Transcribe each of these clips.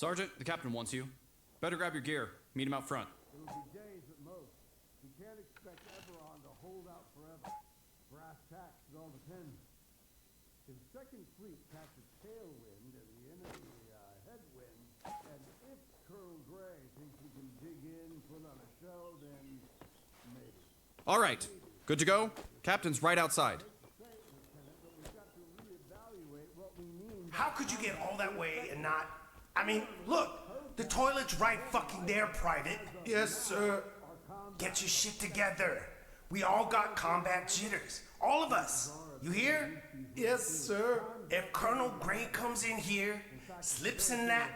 Sergeant, the captain wants you. Better grab your gear. Meet him out front. It'll be days at most. We can't expect Eberron to hold out forever. Brass tacks, it all depends. If Second Fleet catches tailwind and the enemy headwind, and if Colonel Gray thinks he can dig in, put on a show, then maybe. All right. Good to go? Captain's right outside. How could you get all that way and not... I mean, look, the toilet's right fucking there, Private. Yes, sir. Get your shit together. We all got combat jitters. All of us. You hear? Yes, sir. If Colonel Gray comes in here, slips in that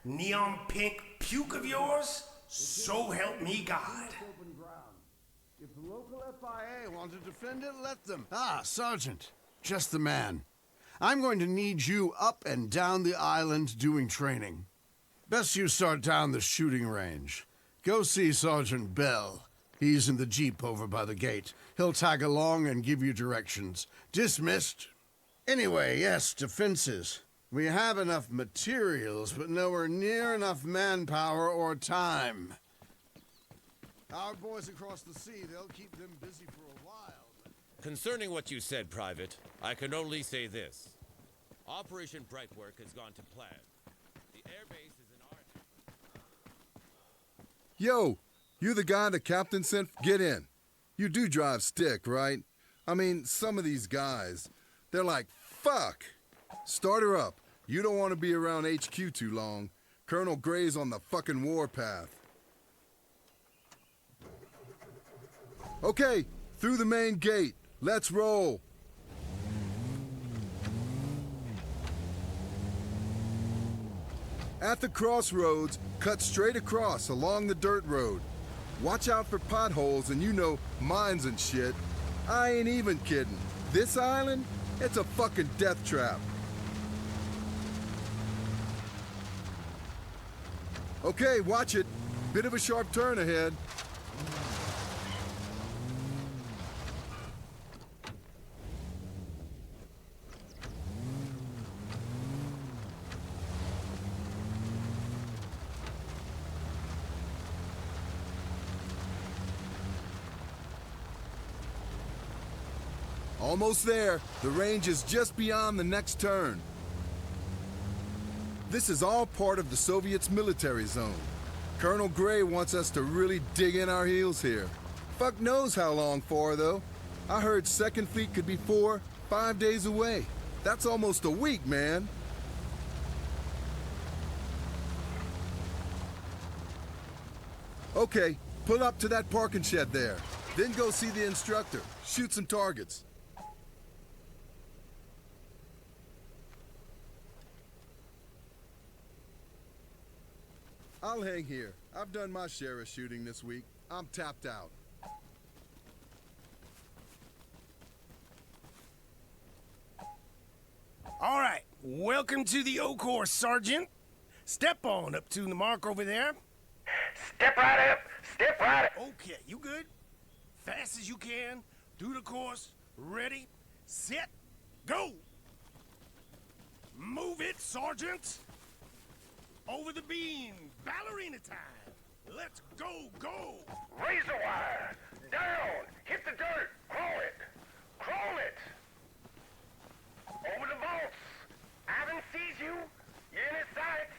neon pink puke of yours, so help me God. If the local FIA want to defend it, let them. Ah, Sergeant. Just the man. I'm going to need you up and down the island doing training. Best you start down the shooting range. Go see Sergeant Bell. He's in the jeep over by the gate. He'll tag along and give you directions. Dismissed. Anyway, yes, defenses. We have enough materials, but nowhere near enough manpower or time. Our boys across the sea, they'll keep them busy for a while. Concerning what you said, Private, I can only say this. Operation Brightwork has gone to plan. The airbase is in our hands. Yo, you the guy the captain sent? Get in. You do drive stick, right? I mean, some of these guys, they're like, fuck. Start her up. You don't want to be around HQ too long. Colonel Gray's on the fucking warpath. Okay, through the main gate. Let's roll. At the crossroads, cut straight across along the dirt road. Watch out for potholes and you know, mines and shit. I ain't even kidding. This island, it's a fucking death trap. Okay, watch it. Bit of a sharp turn ahead. Almost there. The range is just beyond the next turn. This is all part of the Soviets' military zone. Colonel Gray wants us to really dig in our heels here. Fuck knows how long for, though. I heard Second Fleet could be 4-5 days away. That's almost a week, man. Okay, pull up to that parking shed there. Then go see the instructor. Shoot some targets. I'll hang here. I've done my share of shooting this week. I'm tapped out. All right, welcome to the O-Corps, Sergeant. Step on up to the mark over there. Step right up, step right up. Okay, you good? Fast as you can, do the course, ready, set, go. Move it, Sergeant. Over the beam, ballerina time. Let's go, go. Razor wire, down, hit the dirt, crawl it, crawl it. Over the vaults. Ivan sees you. You're in his sights.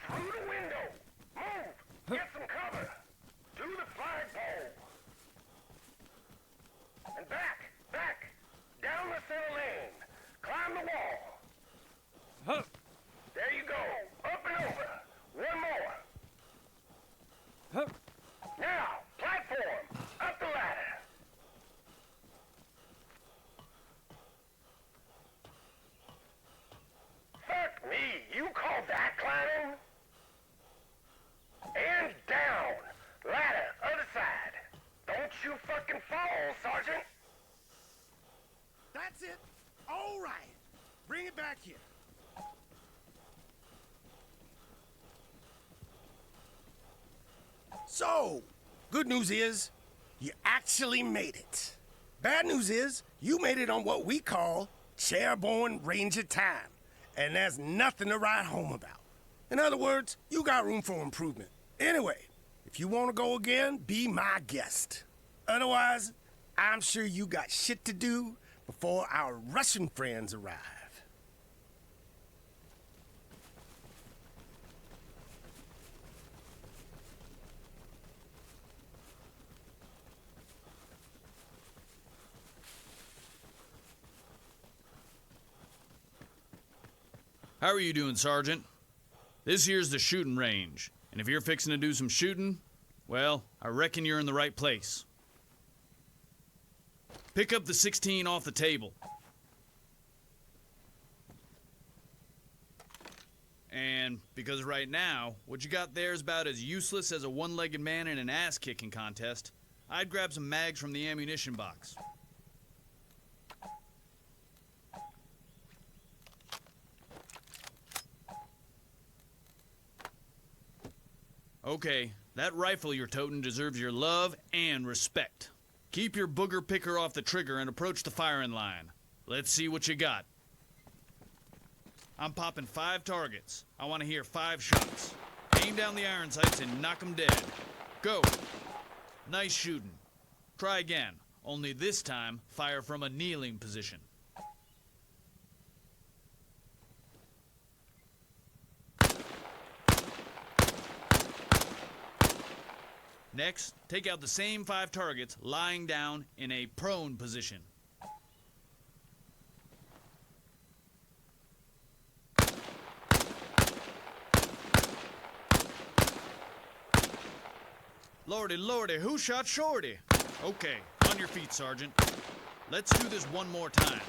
Through the window. Move. Get some cover. To the flagpole. And back. Down the center lane. Climb the wall. There you go. Up and over. One more. Now, platform. Up the ladder. Fuck me. You call that climbing? And down. Ladder, other side. Don't you fucking fall, Sergeant. That's it. All right. Bring it back here. So, good news is, you actually made it. Bad news is, You made it on what we call chairborne ranger time, and there's nothing to write home about. In other words, you got room for improvement. Anyway, if you want to go again, be my guest. Otherwise, I'm sure you got shit to do before our Russian friends arrive. How are you doing, Sergeant? This here's the shooting range, and if you're fixing to do some shooting, well, I reckon you're in the right place. Pick up the 16 off the table. And because right now, what you got there is about as useless as a one-legged man in an ass-kicking contest, I'd grab some mags from the ammunition box. Okay, that rifle you're toting deserves your love and respect. Keep your booger picker off the trigger and approach the firing line. Let's see what you got. I'm popping 5 targets. I want to hear 5 shots. Aim down the iron sights and knock them dead. Go. Nice shooting. Try again, only this time fire from a kneeling position. Next, take out the same 5 targets lying down in a prone position. Lordy, lordy, who shot Shorty? Okay, on your feet, Sergeant. Let's do this one more time.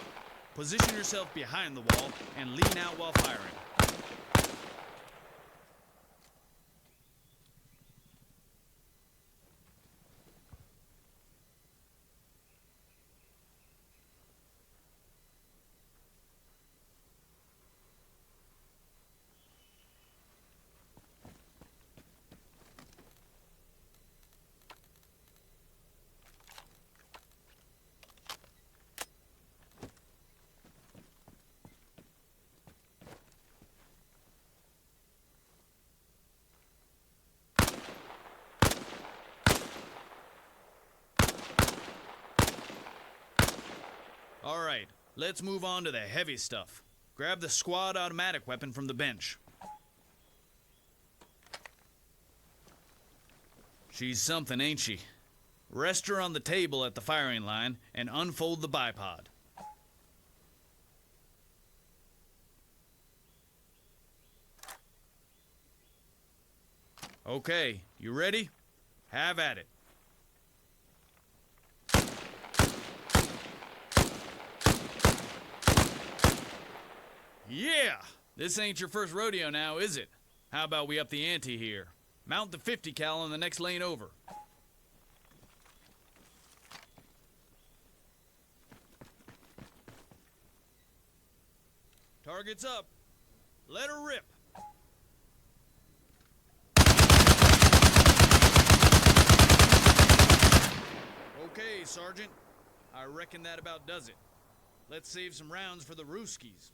Position yourself behind the wall and lean out while firing. All right, let's move on to the heavy stuff. Grab the squad automatic weapon from the bench. She's something, ain't she? Rest her on the table at the firing line and unfold the bipod. Okay, you ready? Have at it. Yeah! This ain't your first rodeo now, is it? How about we up the ante here? Mount the 50 cal in the next lane over. Target's up. Let her rip. Okay, Sergeant. I reckon that about does it. Let's save some rounds for the Rooskies.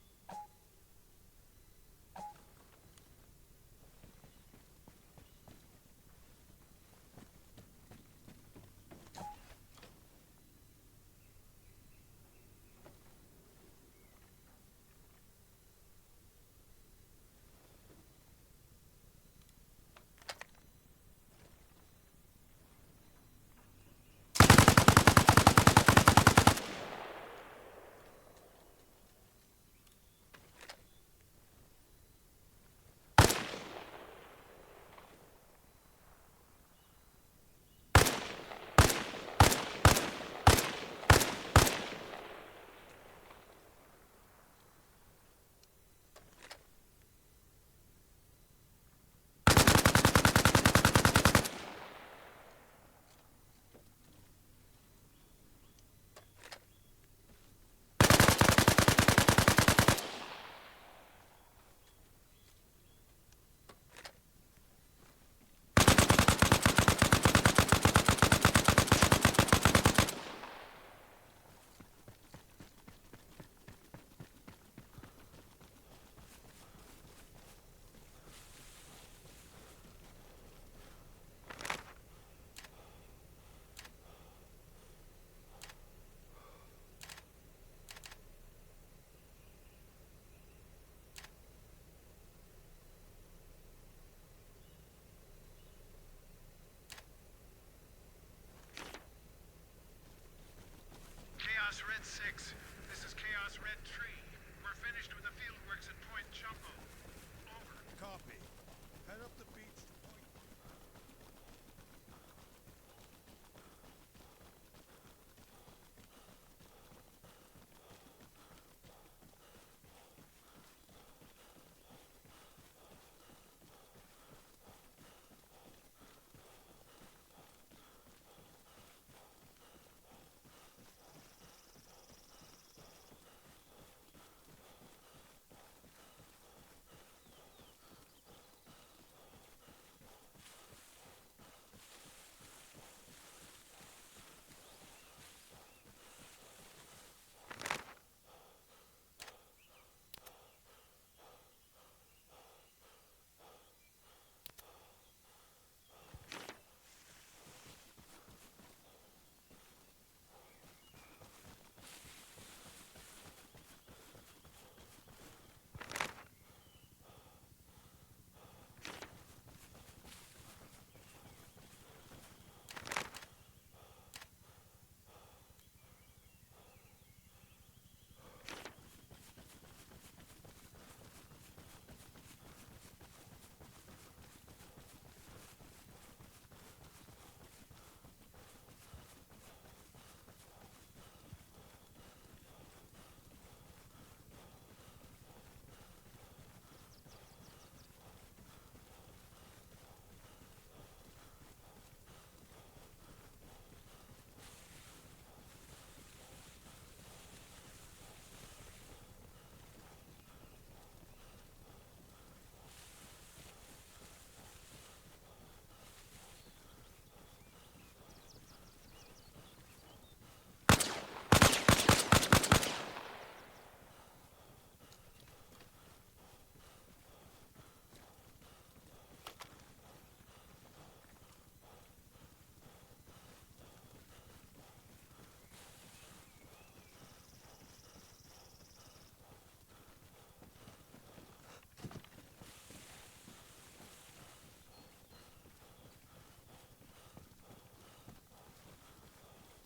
6. This is Chaos Red Tree. We're finished with the fieldworks at Point Jumbo. Over. Copy. Head up the beach to Point...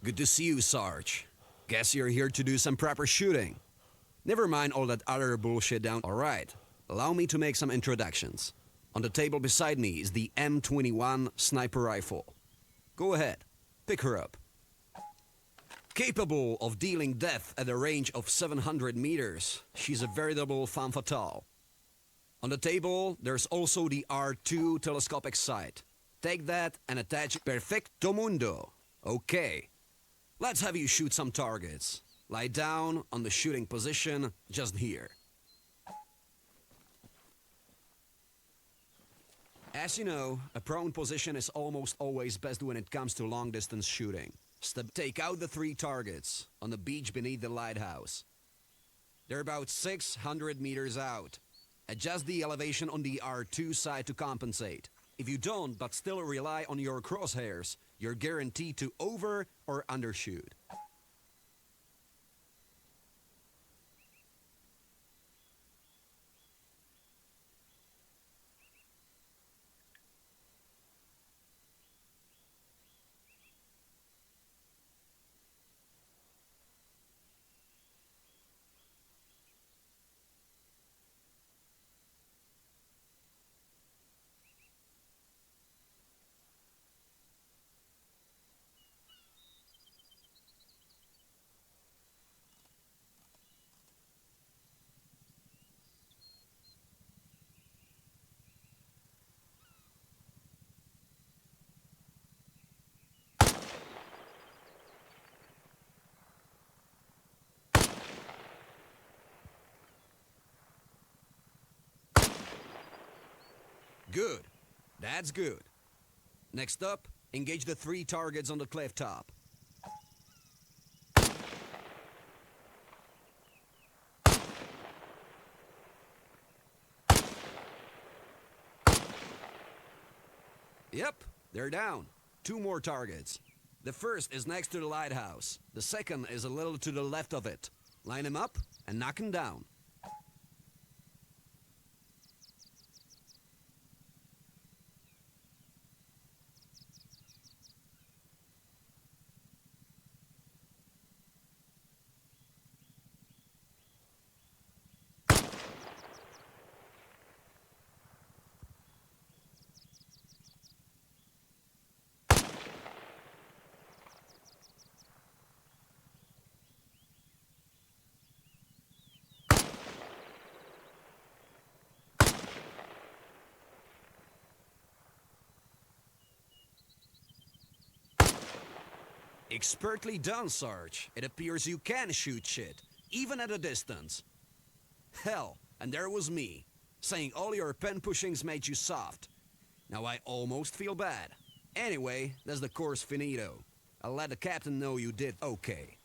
Good to see you, Sarge. Guess you're here to do some proper shooting. Never mind all that other bullshit down. Alright, allow me to make some introductions. On the table beside me is the M21 sniper rifle. Go ahead, pick her up. Capable of dealing death at a range of 700 meters, she's a veritable femme fatale. On the table, there's also the R2 telescopic sight. Take that and attach perfecto mundo. Okay. Let's have you shoot some targets. Lie down on the shooting position, just here. As you know, a prone position is almost always best when it comes to long-distance shooting. Take out the 3 targets on the beach beneath the lighthouse. They're about 600 meters out. Adjust the elevation on the R2 side to compensate. If you don't, but still rely on your crosshairs, you're guaranteed to over- or undershoot. Good. That's good. Next up, engage the 3 targets on the cliff top. Yep, they're down. 2 more targets. The first is next to the lighthouse. The second is a little to the left of it. Line them up and knock them down. Expertly done, Sarge. It appears you can shoot shit, even at a distance. Hell, and there was me, saying all your pen pushings made you soft. Now I almost feel bad. Anyway, that's the course finito. I'll let the captain know you did okay.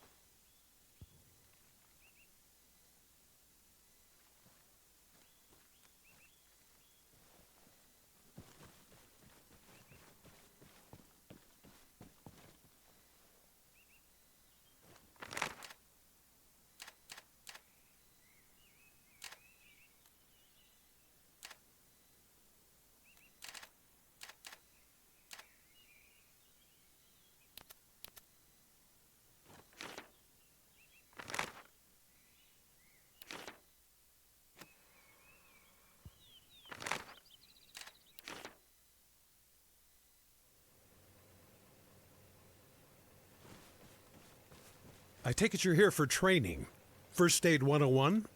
I take it you're here for training. First Aid 101?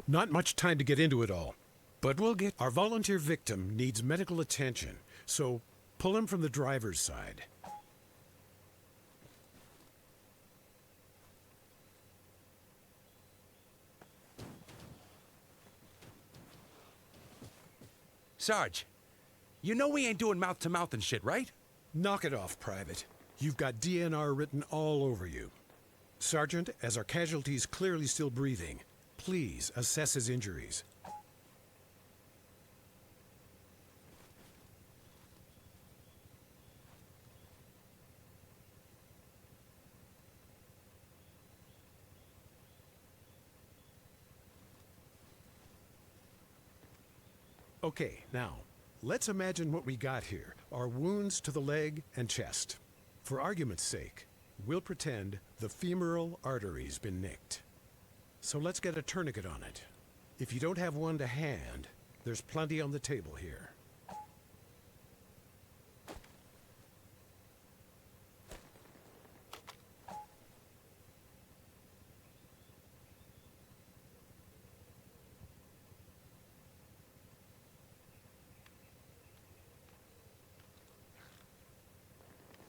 Not much time to get into it all. But we'll get... Our volunteer victim needs medical attention, so pull him from the driver's side. Sarge, you know we ain't doing mouth-to-mouth and shit, right? Knock it off, Private. You've got DNR written all over you. Sergeant, as our casualty is clearly still breathing, please assess his injuries. Okay, now, let's imagine what we got here. Our wounds to the leg and chest. For argument's sake, we'll pretend the femoral artery's been nicked. So let's get a tourniquet on it. If you don't have one to hand, there's plenty on the table here.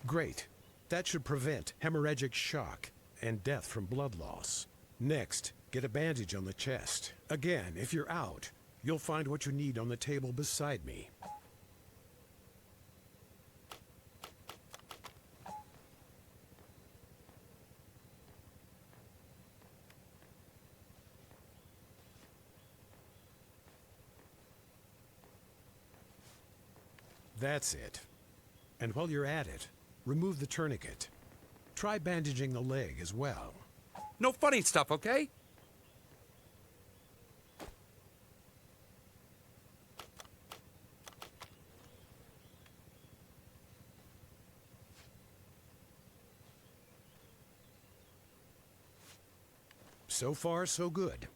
Great. That should prevent hemorrhagic shock and death from blood loss. Next, get a bandage on the chest. Again, if you're out, you'll find what you need on the table beside me. That's it. And while you're at it, remove the tourniquet. Try bandaging the leg as well. No funny stuff, okay? So far, so good.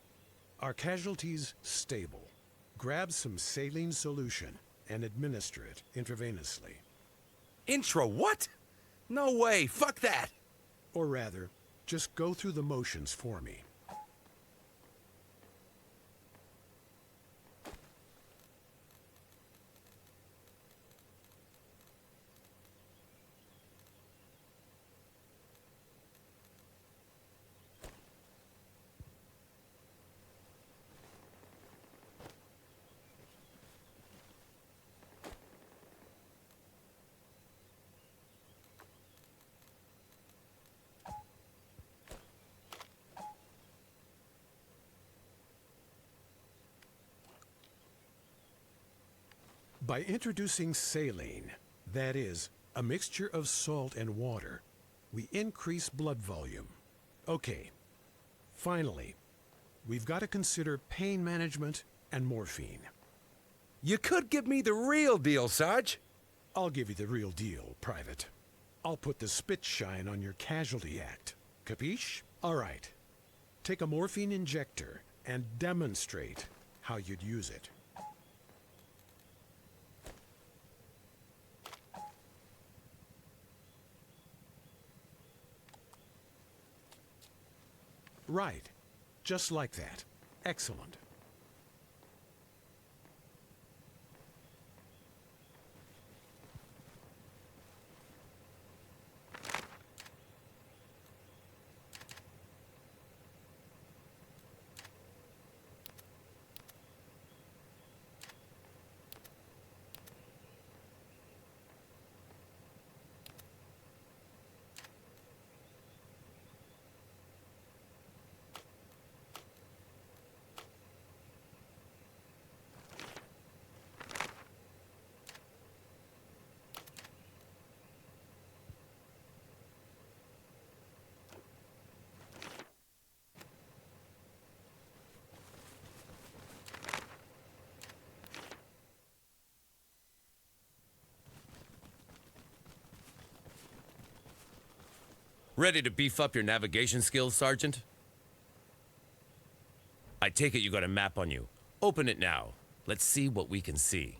Our casualty's stable. Grab some saline solution and administer it intravenously. Intro what? No way, fuck that! Or rather, just go through the motions for me. By introducing saline, that is, a mixture of salt and water, we increase blood volume. Okay, finally, we've got to consider pain management and morphine. You could give me the real deal, Sarge. I'll give you the real deal, Private. I'll put the spit shine on your casualty act. Capiche? All right. Take a morphine injector and demonstrate how you'd use it. Right. Just like that. Excellent. Ready to beef up your navigation skills, Sergeant? I take it you got a map on you. Open it now. Let's see what we can see.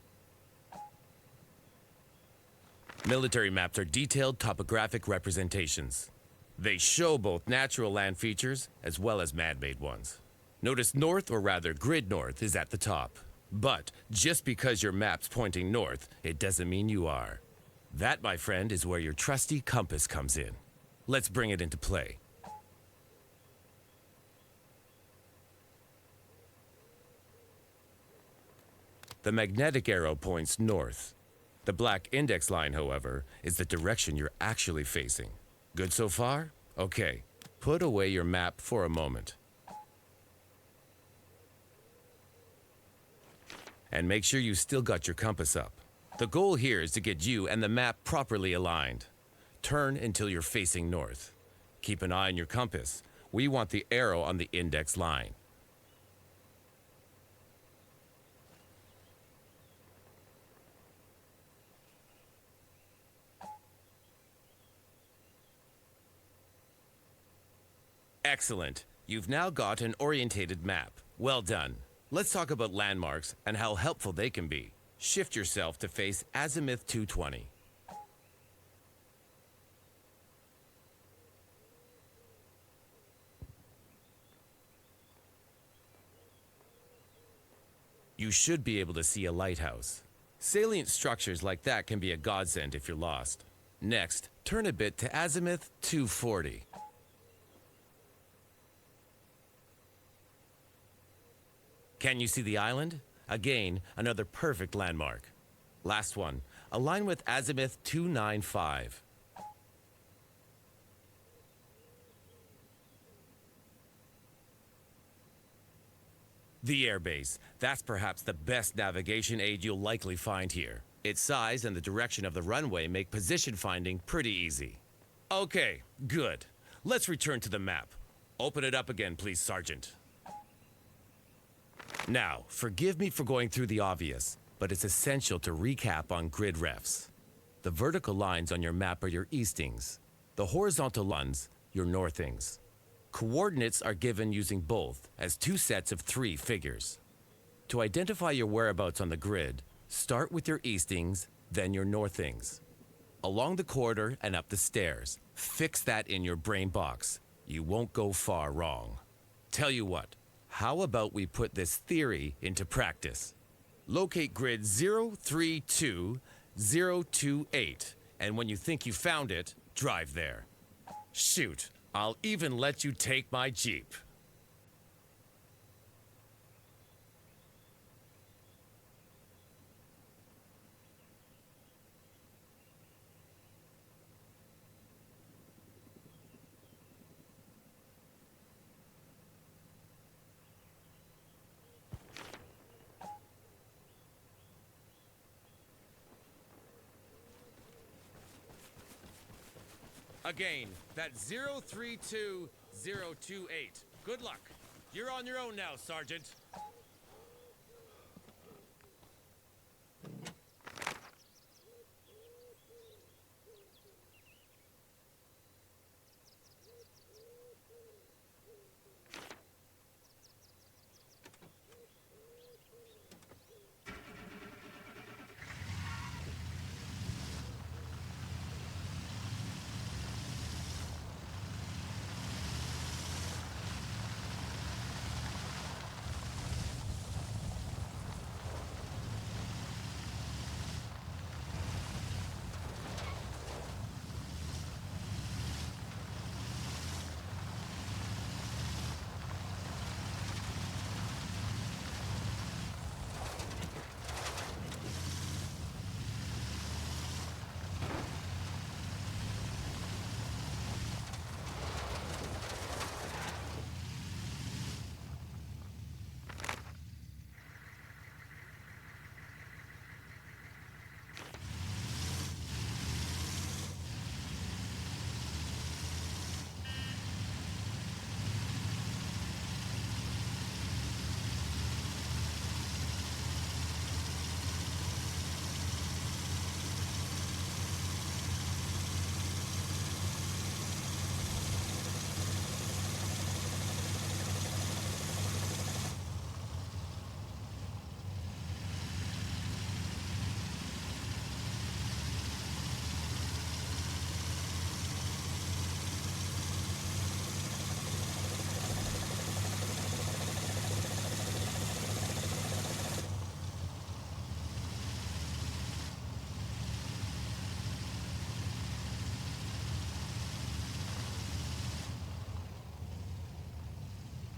Military maps are detailed topographic representations. They show both natural land features as well as man-made ones. Notice north, or rather grid north, is at the top. But just because your map's pointing north, it doesn't mean you are. That, my friend, is where your trusty compass comes in. Let's bring it into play. The magnetic arrow points north. The black index line, however, is the direction you're actually facing. Good so far? Okay, put away your map for a moment. And make sure you still got your compass up. The goal here is to get you and the map properly aligned. Turn until you're facing north. Keep an eye on your compass. We want the arrow on the index line. Excellent. You've now got an orientated map. Well done. Let's talk about landmarks and how helpful they can be. Shift yourself to face azimuth 220. You should be able to see a lighthouse. Salient structures like that can be a godsend if you're lost. Next, turn a bit to azimuth 240. Can you see the island? Again, another perfect landmark. Last one, align with azimuth 295. The airbase. That's perhaps the best navigation aid you'll likely find here. Its size and the direction of the runway make position finding pretty easy. Okay, good. Let's return to the map. Open it up again, please, Sergeant. Now, forgive me for going through the obvious, but it's essential to recap on grid refs. The vertical lines on your map are your eastings. The horizontal ones, your northings. Coordinates are given using both as two sets of 3 figures. To identify your whereabouts on the grid, start with your eastings, then your northings. Along the corridor and up the stairs, fix that in your brain box. You won't go far wrong. Tell you what, how about we put this theory into practice? Locate grid 032028, and when you think you found it, drive there. Shoot, I'll even let you take my Jeep. Again, that's 032028. Good luck. You're on your own now, Sergeant.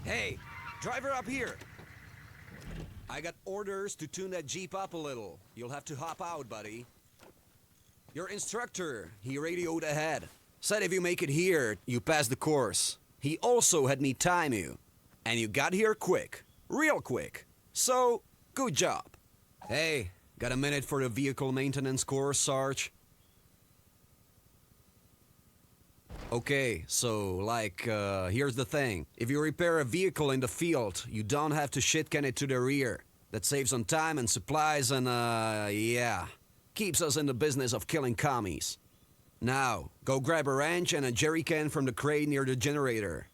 Hey, driver up here. I got orders to tune that Jeep up a little. You'll have to hop out, buddy. Your instructor, he radioed ahead. Said if you make it here, you pass the course. He also had me time you. And you got here quick. Real quick. So, good job. Hey, got a minute for the vehicle maintenance course, Sarge? Okay, so, here's the thing. If you repair a vehicle in the field, you don't have to shitcan it to the rear. That saves on time and supplies and, yeah. Keeps us in the business of killing commies. Now, go grab a wrench and a jerry can from the crate near the generator.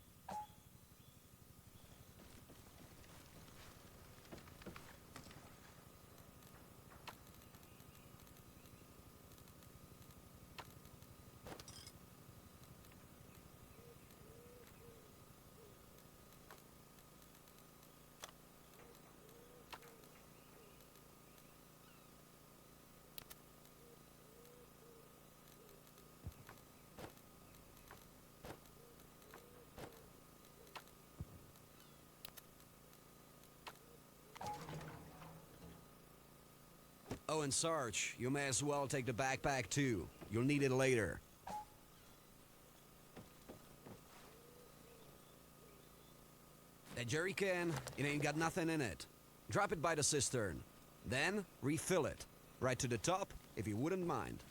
Oh, and Sarge, you may as well take the backpack too. You'll need it later. That jerry can, it ain't got nothing in it. Drop it by the cistern. Then, refill it. Right to the top, if you wouldn't mind.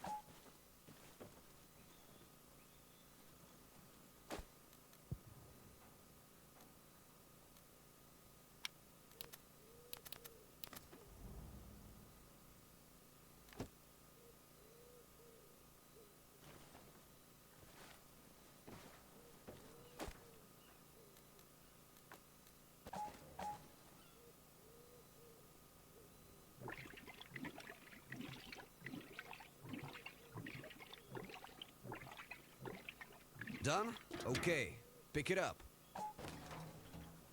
Done? Okay. Pick it up.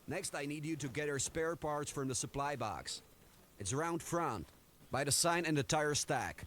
Next, I need you to get your spare parts from the supply box. It's around front, by the sign and the tire stack.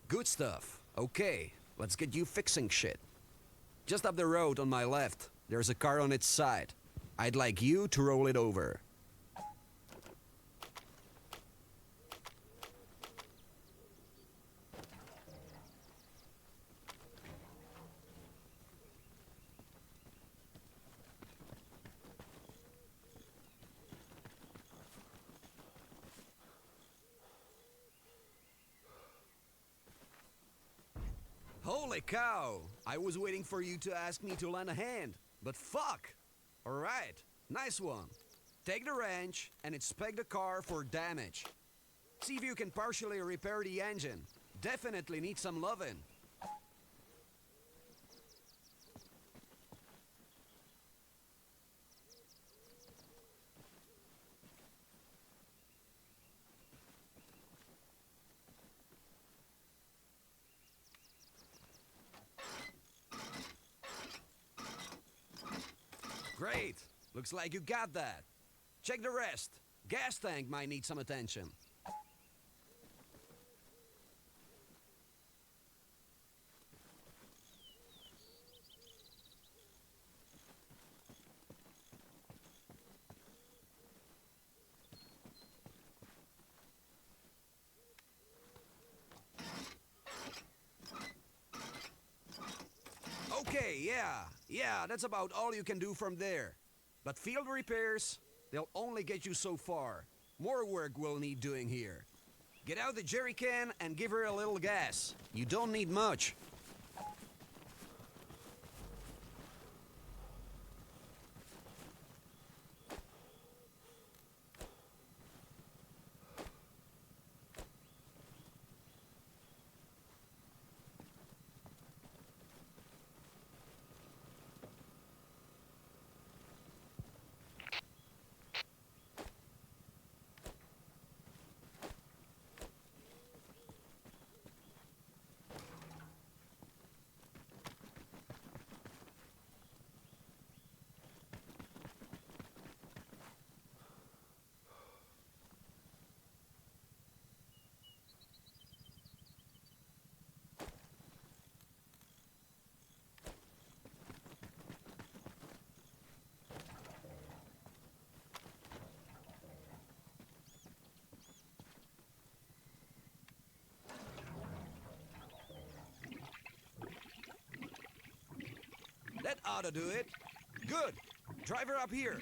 Good stuff. Okay, let's get you fixing shit. Just up the road on my left, there's a car on its side. I'd like you to roll it over. Holy cow! I was waiting for you to ask me to lend a hand, but fuck! Alright, nice one. Take the wrench and inspect the car for damage. See if you can partially repair the engine. Definitely need some loving. Great. Looks like you got that. Check the rest. Gas tank might need some attention. Yeah, that's about all you can do from there. But field repairs, they'll only get you so far. More work we'll need doing here. Get out the jerry can and give her a little gas. You don't need much. That ought to do it. Good. Drive her up here.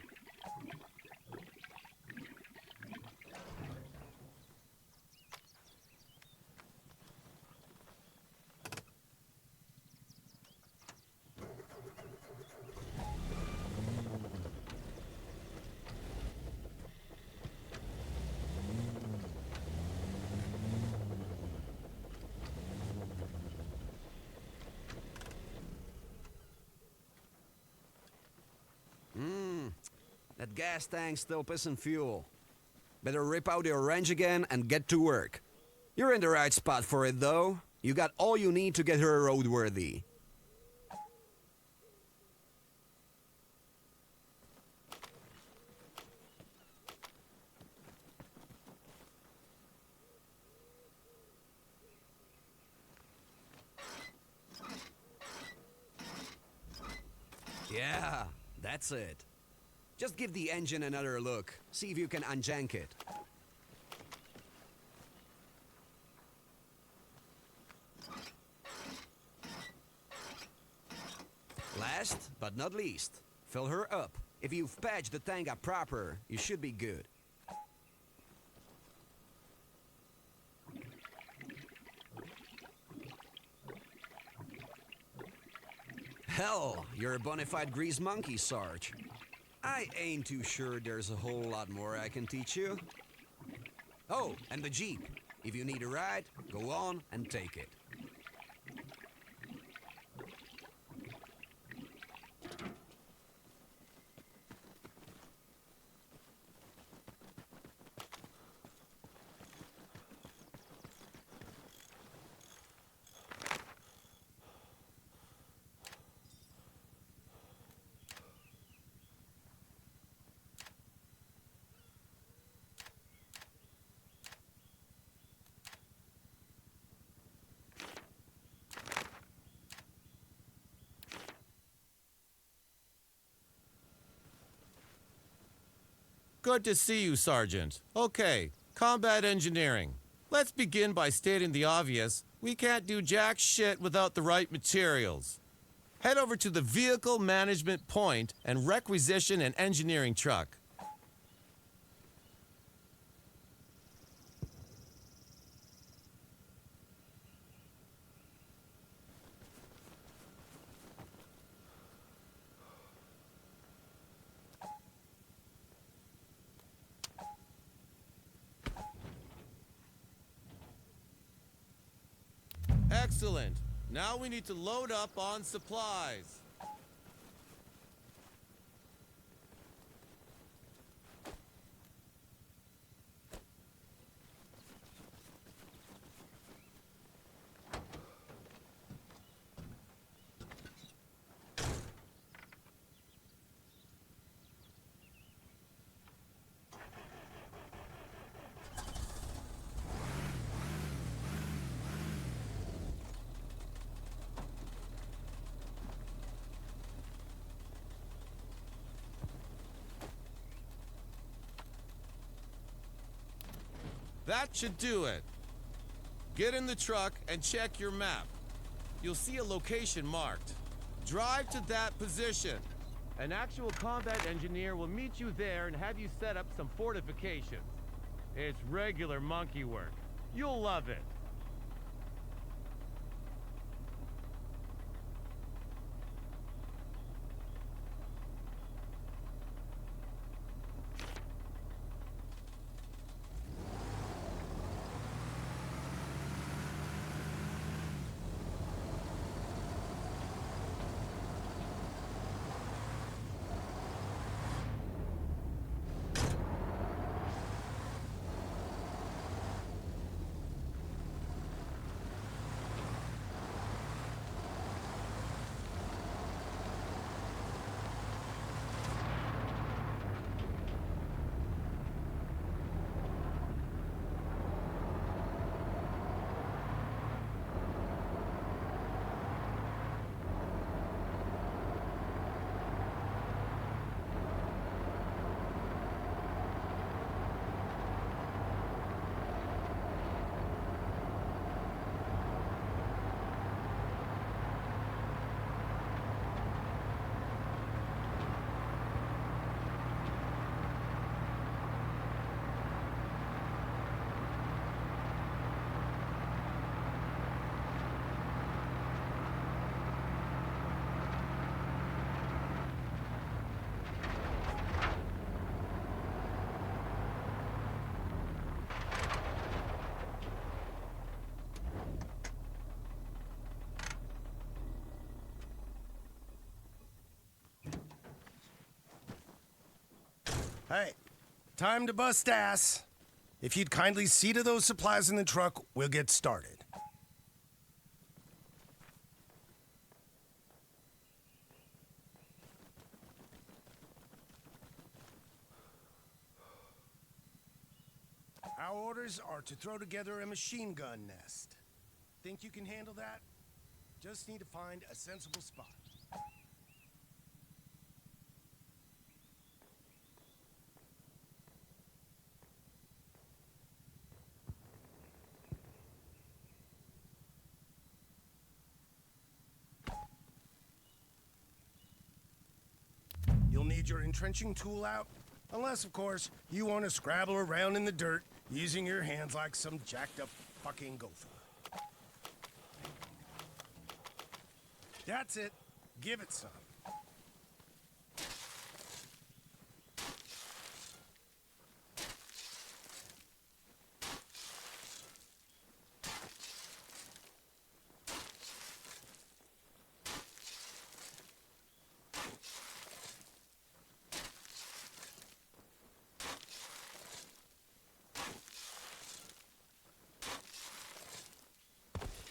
That gas tank's still pissing fuel. Better rip out your wrench again and get to work. You're in the right spot for it, though. You got all you need to get her roadworthy. Yeah, that's it. Just give the engine another look. See if you can unjank it. Last but not least, fill her up. If you've patched the tank up proper, you should be good. Hell, you're a bona fide grease monkey, Sarge. I ain't too sure there's a whole lot more I can teach you. Oh, and the Jeep. If you need a ride, go on and take it. Good to see you, Sergeant. Okay, combat engineering. Let's begin by stating the obvious. We can't do jack shit without the right materials. Head over to the Vehicle Management Point and requisition an engineering truck. Excellent. Now we need to load up on supplies. That should do it. Get in the truck and check your map. You'll see a location marked. Drive to that position. An actual combat engineer will meet you there and have you set up some fortifications. It's regular monkey work. You'll love it. Hey, time to bust ass. If you'd kindly see to those supplies in the truck, we'll get started. Our orders are to throw together a machine gun nest. Think you can handle that? Just need to find a sensible spot. You'll need your entrenching tool out, unless, of course, you want to scrabble around in the dirt using your hands like some jacked up fucking gopher. That's it. Give it some.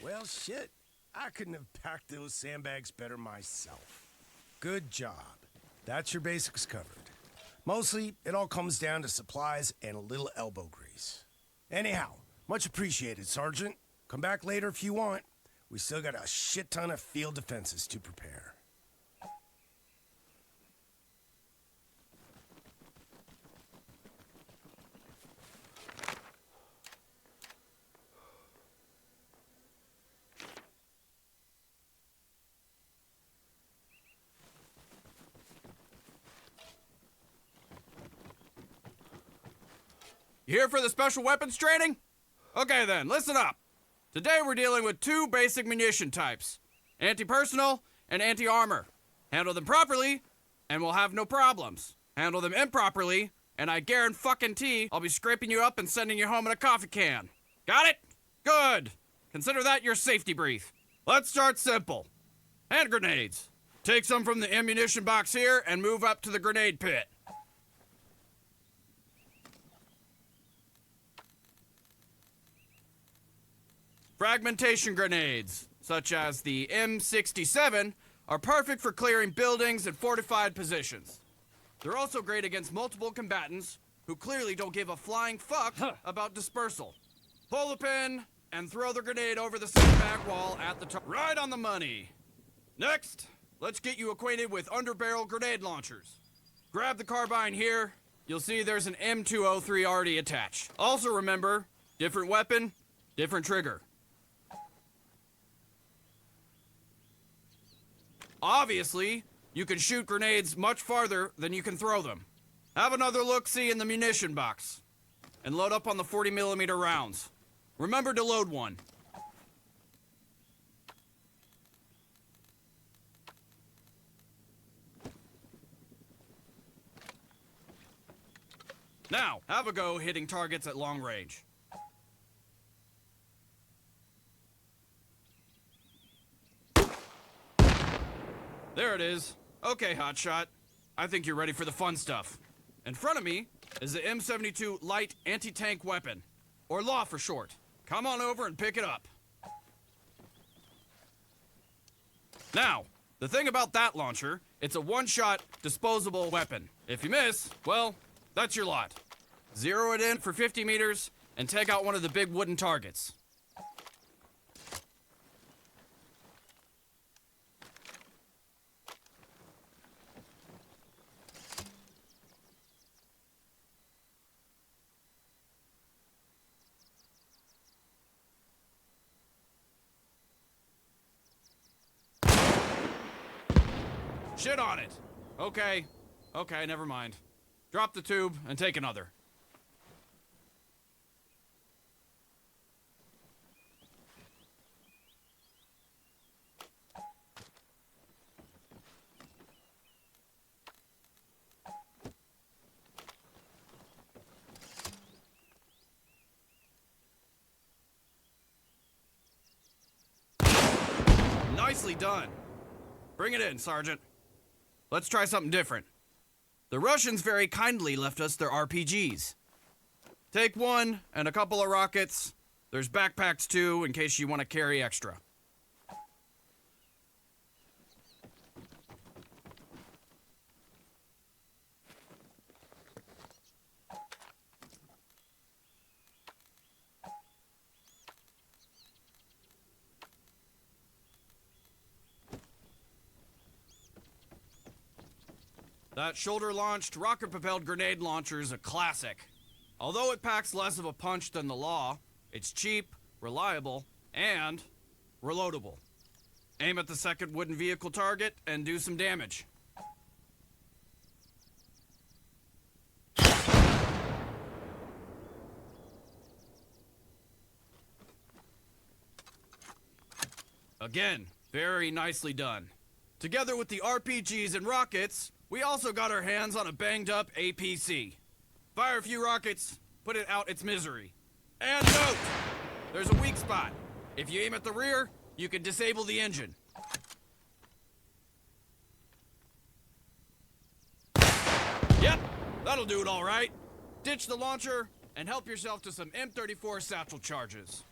Well, shit. I couldn't have packed those sandbags better myself. Good job. That's your basics covered. Mostly, it all comes down to supplies and a little elbow grease. Anyhow, much appreciated, Sergeant. Come back later if you want. We still got a shit ton of field defenses to prepare. You here for the special weapons training? Okay then, listen up. Today we're dealing with two basic munition types, anti-personal and anti-armor. Handle them properly, and we'll have no problems. Handle them improperly, and I guarantee I'll be scraping you up and sending you home in a coffee can. Got it? Good. Consider that your safety brief. Let's start simple. Hand grenades. Take some from the ammunition box here and move up to the grenade pit. Fragmentation grenades, such as the M67, are perfect for clearing buildings and fortified positions. They're also great against multiple combatants who clearly don't give a flying fuck about dispersal. Pull the pin and throw the grenade over the sandbag wall at the top. Right on the money. Next, let's get you acquainted with underbarrel grenade launchers. Grab the carbine here. You'll see there's an M203 already attached. Also remember, different weapon, different trigger. Obviously, you can shoot grenades much farther than you can throw them. Have another look-see in the munition box. And load up on the 40mm rounds. Remember to load one. Now, have a go hitting targets at long range. There it is. Okay, hotshot. I think you're ready for the fun stuff. In front of me is the M72 light anti-tank weapon, or LAW for short. Come on over and pick it up. Now, the thing about that launcher, it's a one-shot disposable weapon. If you miss, well, that's your lot. Zero it in for 50 meters and take out one of the big wooden targets. Shit on it. Okay, never mind. Drop the tube and take another. Nicely done. Bring it in, Sergeant. Let's try something different. The Russians very kindly left us their RPGs. Take one and a couple of rockets. There's backpacks too, in case you want to carry extra. That shoulder-launched, rocket-propelled grenade launcher is a classic. Although it packs less of a punch than the LAW, it's cheap, reliable, and reloadable. Aim at the second wooden vehicle target and do some damage. Again, very nicely done. Together with the RPGs and rockets, we also got our hands on a banged-up APC. Fire a few rockets, put it out its misery. And note, there's a weak spot. If you aim at the rear, you can disable the engine. Yep, that'll do it all right. Ditch the launcher and help yourself to some M34 satchel charges.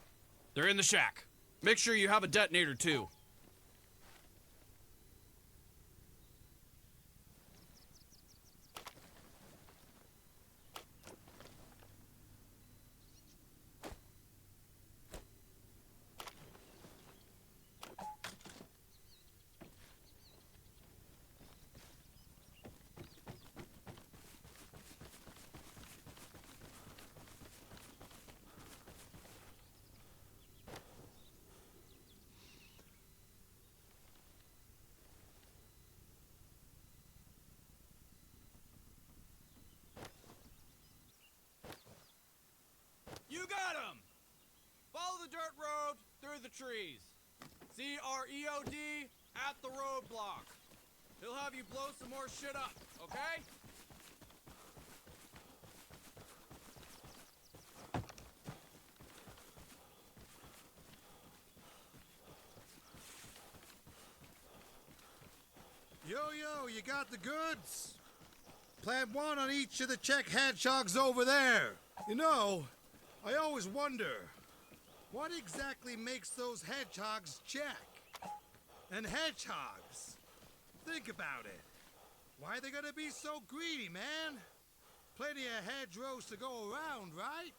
They're in the shack. Make sure you have a detonator too. You got him! Follow the dirt road through the trees. See our EOD at the roadblock. He'll have you blow some more shit up, okay? Yo, you got the goods? Plant one on each of the Czech hedgehogs over there. You know, I always wonder, what exactly makes those hedgehogs Czech? And hedgehogs, think about it. Why are they gonna be so greedy, man? Plenty of hedgerows to go around, right?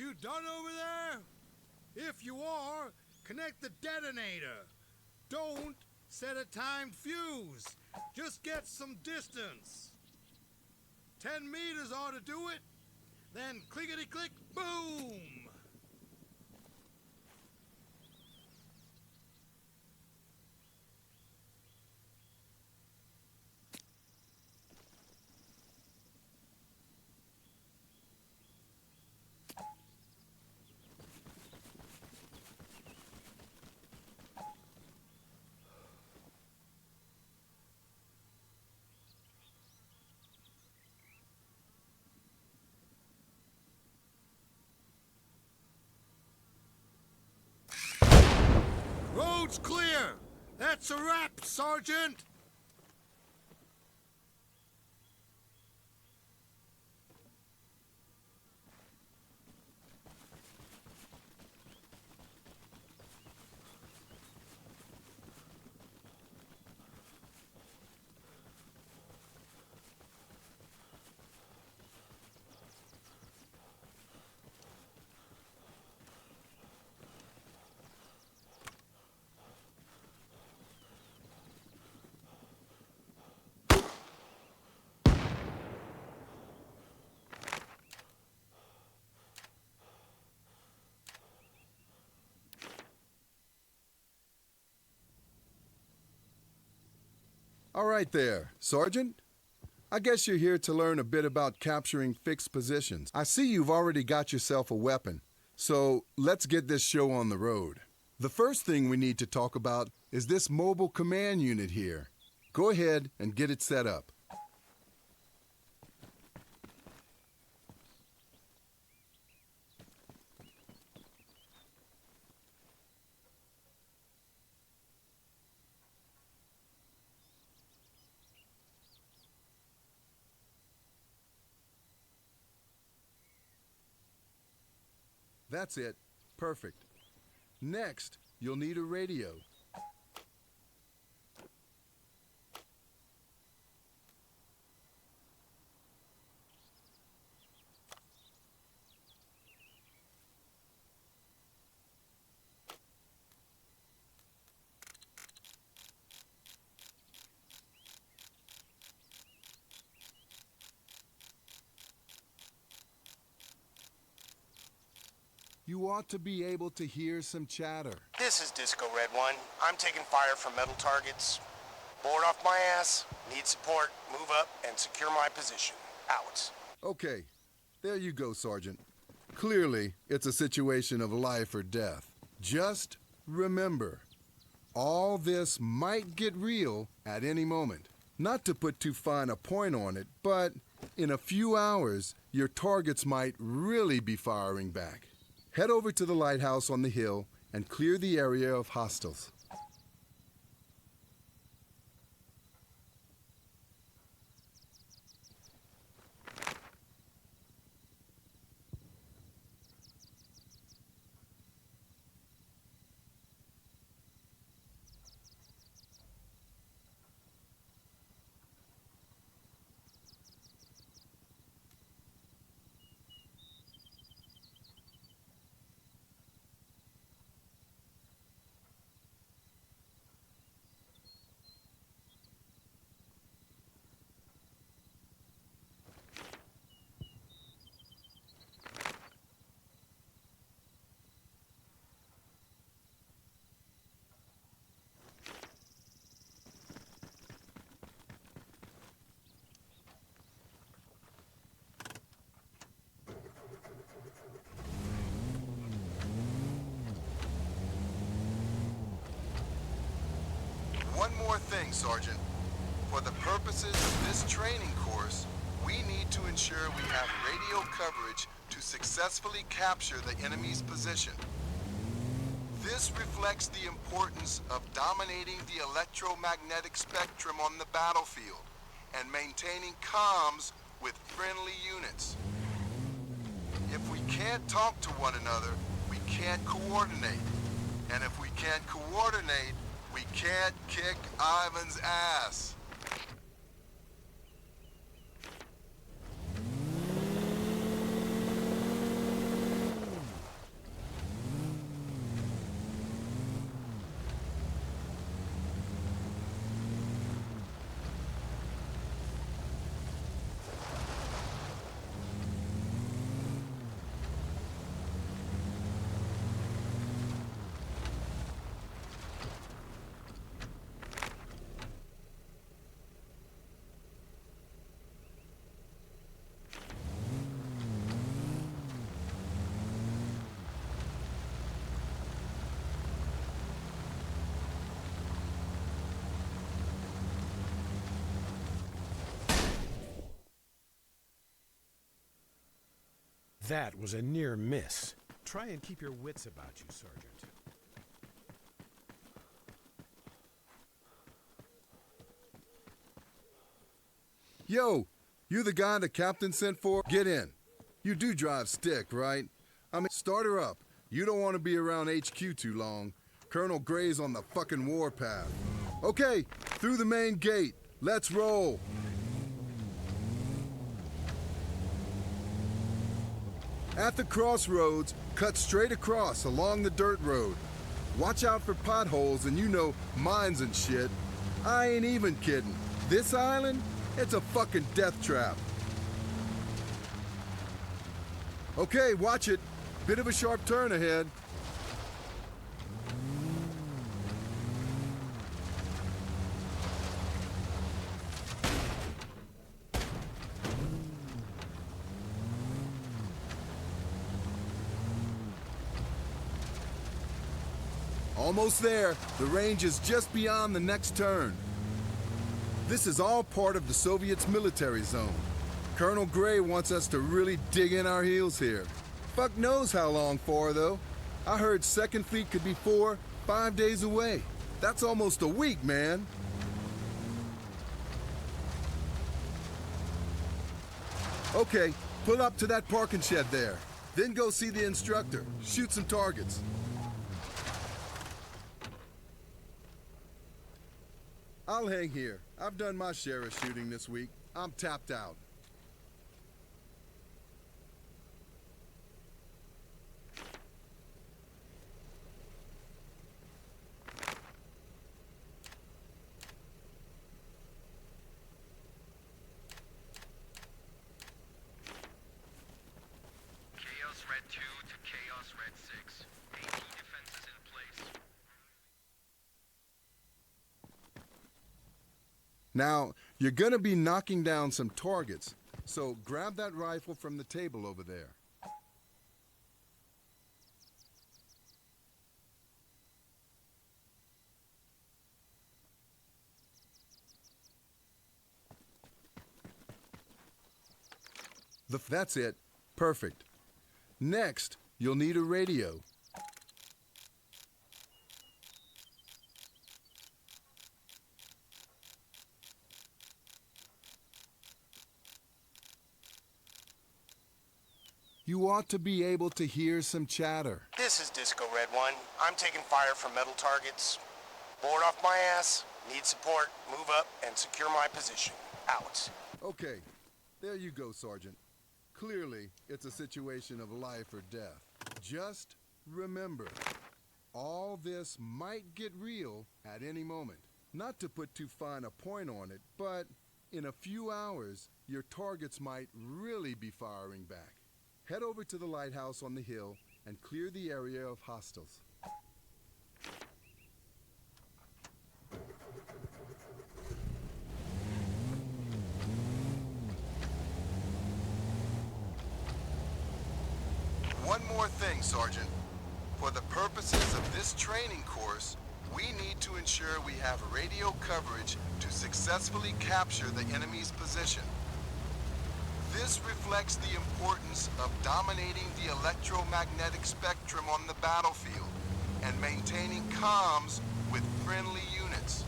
You done over there? If you are, connect the detonator. Don't set a timed fuse. Just get some distance. 10 meters ought to do it. Then clickety-click, boom! Road's clear! That's a wrap, Sergeant! All right there, Sergeant. I guess you're here to learn a bit about capturing fixed positions. I see you've already got yourself a weapon, so let's get this show on the road. The first thing we need to talk about is this mobile command unit here. Go ahead and get it set up. That's it. Perfect. Next, you'll need a radio. You ought to be able to hear some chatter. This is Disco Red One. I'm taking fire from metal targets. Board off my ass, need support, move up, and secure my position. Out. Okay, there you go, Sergeant. Clearly, it's a situation of life or death. Just remember, all this might get real at any moment. Not to put too fine a point on it, but in a few hours, your targets might really be firing back. Head over to the lighthouse on the hill and clear the area of hostiles. One more thing, Sergeant. For the purposes of this training course, we need to ensure we have radio coverage to successfully capture the enemy's position. This reflects the importance of dominating the electromagnetic spectrum on the battlefield and maintaining comms with friendly units. If we can't talk to one another, we can't coordinate. And if we can't coordinate, we can't kick Ivan's ass. That was a near miss. Try and keep your wits about you, Sergeant. Yo, you the guy the captain sent for? Get in. You do drive stick, right? I mean, start her up. You don't want to be around HQ too long. Colonel Gray's on the fucking warpath. Okay, through the main gate. Let's roll. At the crossroads, cut straight across along the dirt road. Watch out for potholes and you know, mines and shit. I ain't even kidding. This island? It's a fucking death trap. Okay, watch it. Bit of a sharp turn ahead. Almost there. The range is just beyond the next turn. This is all part of the Soviets' military zone. Colonel Gray wants us to really dig in our heels here. Fuck knows how long for, though. I heard 2nd Fleet could be 4-5 days away. That's almost a week, man. Okay, pull up to that parking shed there. Then go see the instructor. Shoot some targets. I'll hang here. I've done my share of shooting this week. I'm tapped out. Chaos Red 2 to Chaos Red 6. AT defenses in place. Now, you're gonna be knocking down some targets, so grab that rifle from the table over there. That's it. Perfect. Next, you'll need a radio. You ought to be able to hear some chatter. This is Disco Red 1. I'm taking fire from metal targets. Board off my ass, need support, move up, and secure my position. Out. Okay, there you go, Sergeant. Clearly, it's a situation of life or death. Just remember, all this might get real at any moment. Not to put too fine a point on it, but in a few hours, your targets might really be firing back. Head over to the lighthouse on the hill and clear the area of hostiles. One more thing, Sergeant. For the purposes of this training course, we need to ensure we have radio coverage to successfully capture the enemy's position. This reflects the importance of dominating the electromagnetic spectrum on the battlefield and maintaining comms with friendly units.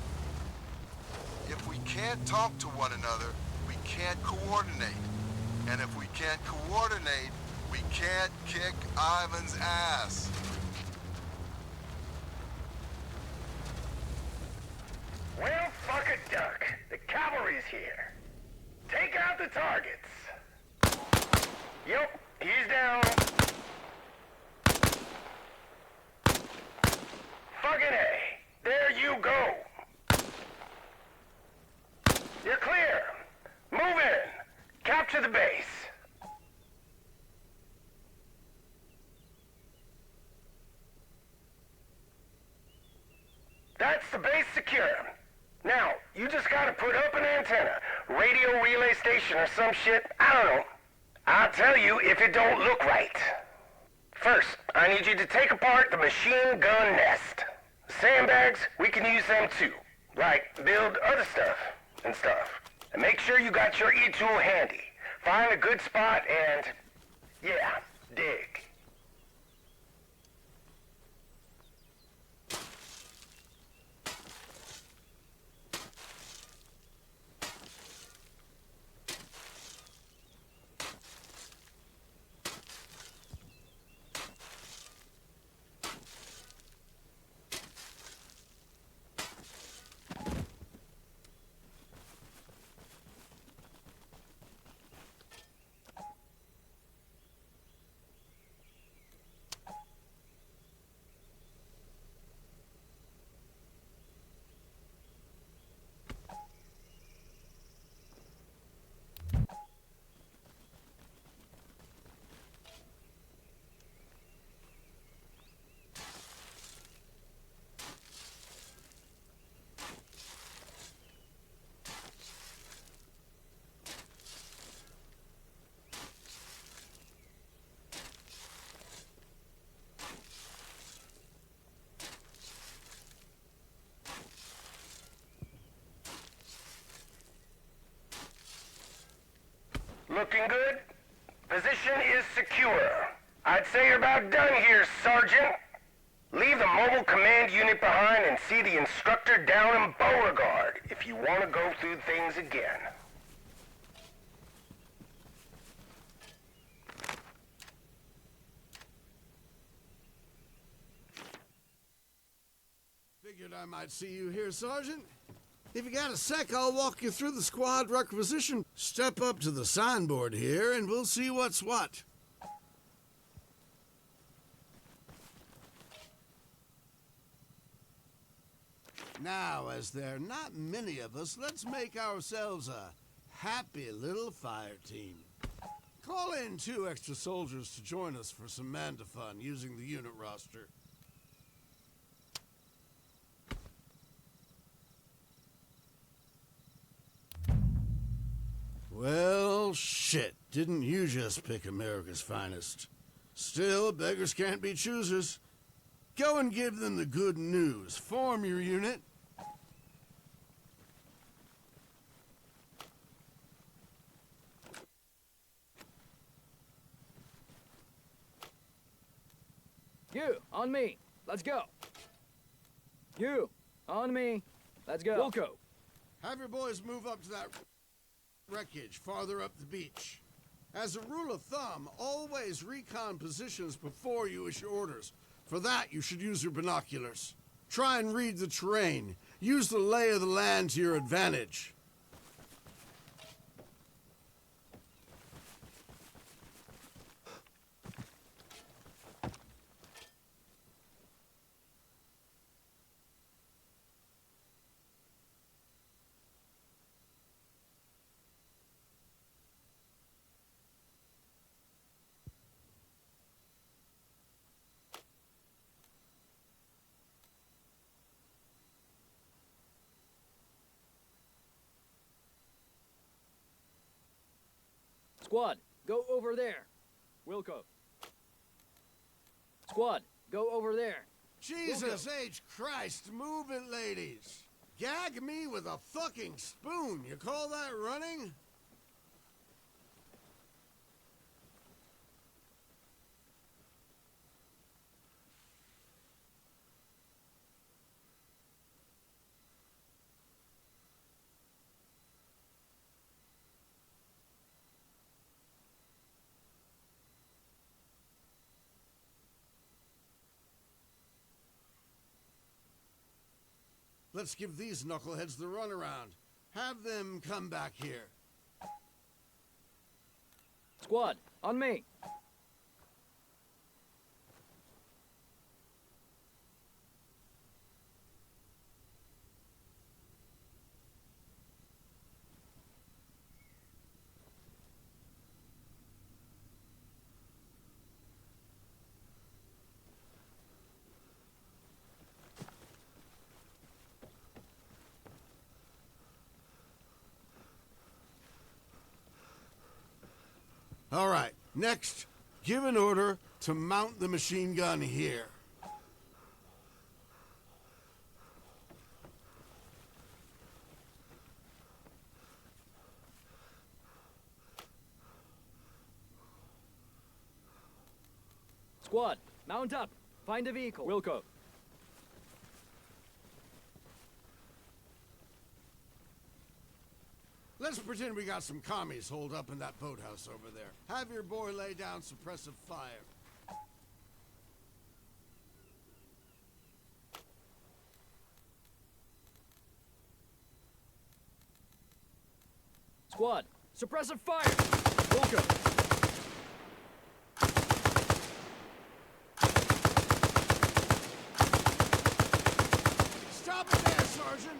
If we can't talk to one another, we can't coordinate. And if we can't coordinate, we can't kick Ivan's ass. Well, fuck a duck. The cavalry's here. Take out the targets. Yep, he's down. Fucking A. There you go. You're clear. Move in. Capture the base. That's the base secure. Now, you just gotta put up an antenna, radio relay station or some shit, I don't know. I'll tell you if it don't look right. First, I need you to take apart the machine gun nest. Sandbags, we can use them too. Like, build other stuff and stuff. And make sure you got your E-tool handy. Find a good spot and, yeah, Dig. Looking good? Position is secure. I'd say you're about done here, Sergeant. Leave the mobile command unit behind and see the instructor down in Beauregard if you want to go through things again. Figured I might see you here, Sergeant. If you got a sec, I'll walk you through the squad requisition. Step up to the signboard here, and we'll see what's what. Now, as there are not many of us, let's make ourselves a happy little fire team. Call in 2 extra soldiers to join us for some Manda fun using the unit roster. Well, shit. Didn't you just pick America's finest? Still, beggars can't be choosers. Go and give them the good news. Form your unit. You, on me. Let's go. You, on me. Let's go. Wilco. Have your boys move up to that wreckage farther up the beach. As a rule of thumb, always recon positions before you issue orders. For that, you should use your binoculars. Try and read the terrain. Use the lay of the land to your advantage. Squad, go over there. Wilco. Squad, go over there. Jesus Wilco. H. Christ, move it, ladies. Gag me with a fucking spoon. You call that running? Let's give these knuckleheads the runaround. Have them come back here. Squad, on me. All right, next, give an order to mount the machine gun here. Squad, mount up. Find a vehicle. Wilco. Let's pretend we got some commies holed up in that boathouse over there. Have your boy lay down suppressive fire. Squad, suppressive fire! Wilco. Stop it there, Sergeant!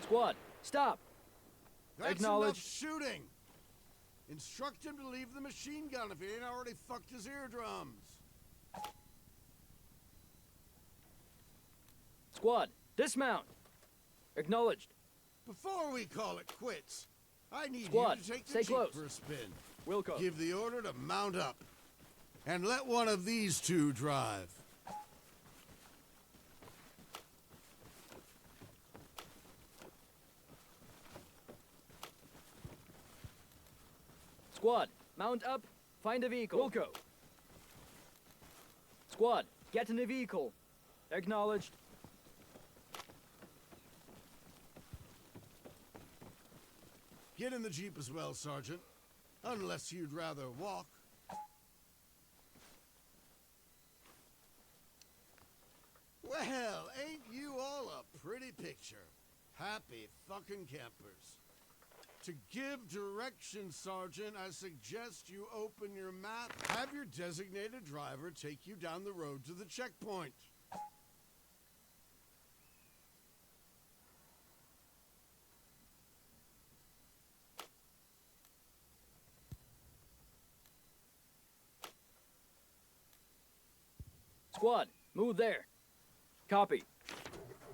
Squad, stop! That's Acknowledge. enough shooting! Instruct him to leave the machine gun if he ain't already fucked his eardrums. Squad, dismount! Acknowledged. Before we call it quits, I need Squad, you to take the stay Jeep close. for a spin. Wilco. Give the order to mount up. And let one of these two drive. Squad, mount up. Find a vehicle. Wilco. Squad, get in the vehicle. Acknowledged. Get in the Jeep as well, Sergeant. Unless you'd rather walk. Well, ain't you all a pretty picture? Happy fucking campers. To give direction, Sergeant, I suggest you open your map. Have your designated driver take you down the road to the checkpoint. Squad, move there. Copy.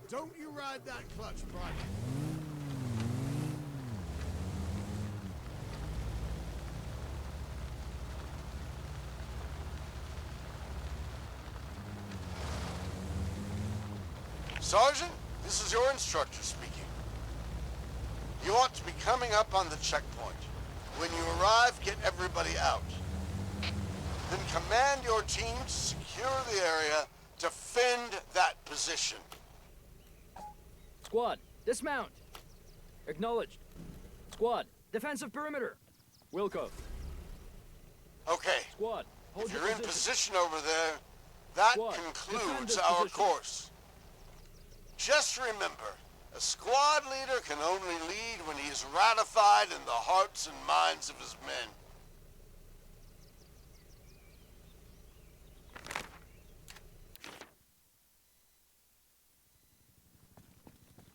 Don't you ride that clutch, Private. Sergeant, this is your instructor speaking. You ought to be coming up on the checkpoint. When you arrive, get everybody out. Then command your team to secure the area, defend that position. Squad, dismount. Acknowledged. Squad, defensive perimeter. Wilco. Okay. Squad, hold If your you're in position. position over there, that Squad, defend concludes this our position. course. Just remember, a squad leader can only lead when he is ratified in the hearts and minds of his men.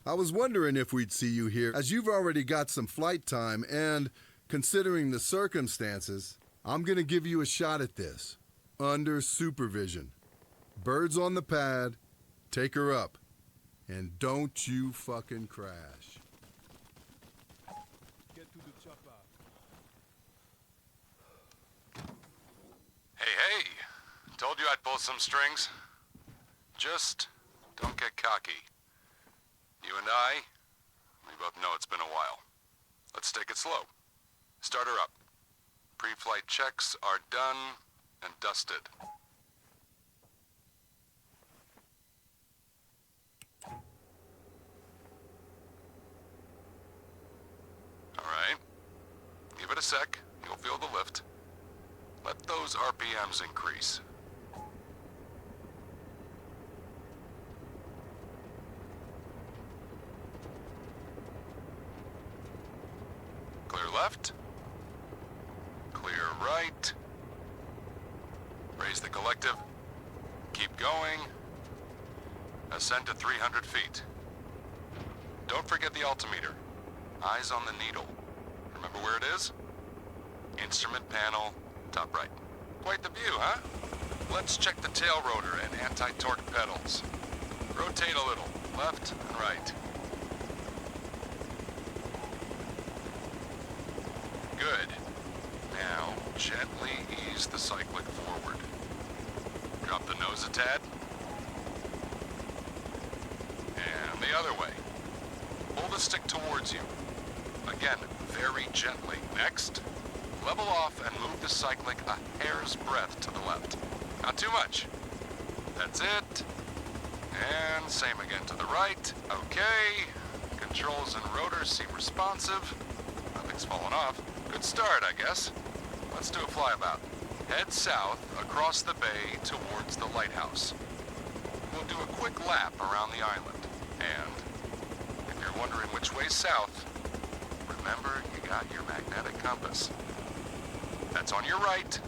I was wondering if we'd see you here, as you've already got some flight time, and considering the circumstances, I'm gonna give you a shot at this. Under supervision. Birds on the pad, take her up. And don't you fucking crash. Get to the chopper. Hey, told you I'd pull some strings. Just don't get cocky. You and I, we both know it's been a while. Let's take it slow. Start her up. Pre-flight checks are done and dusted. All right. Give it a sec. You'll feel the lift. Let those RPMs increase. Clear left. Clear right. Raise the collective. Keep going. Ascend to 300 feet. Don't forget the altimeter. Eyes on the needle. Remember where it is? Instrument panel, top right. Quite the view, huh? Let's check the tail rotor and anti-torque pedals. Rotate a little, left and right. Good. Now, gently ease the cyclic forward. Drop the nose a tad. And the other way. Pull the stick towards you. Again, very gently. Next, level off and move the cyclic a hair's breadth to the left. Not too much. That's it. And same again to the right. Okay. Controls and rotors seem responsive. Nothing's fallen off. Good start, I guess. Let's do a flyabout. Head south across the bay towards the lighthouse. We'll do a quick lap around the island. And if you're wondering which way's south, remember you got your magnetic compass. That's on your right,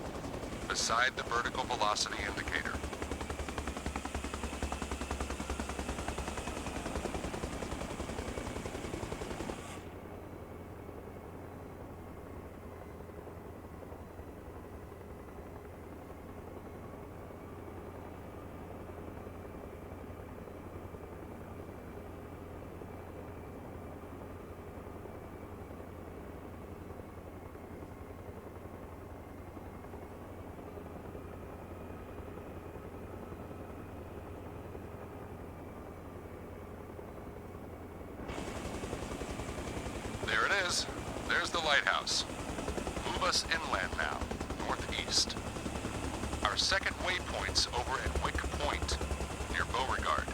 beside the vertical velocity indicator. There it is. There's the lighthouse. Move us inland now, northeast. Our second waypoint's over at Wick Point, near Beauregard.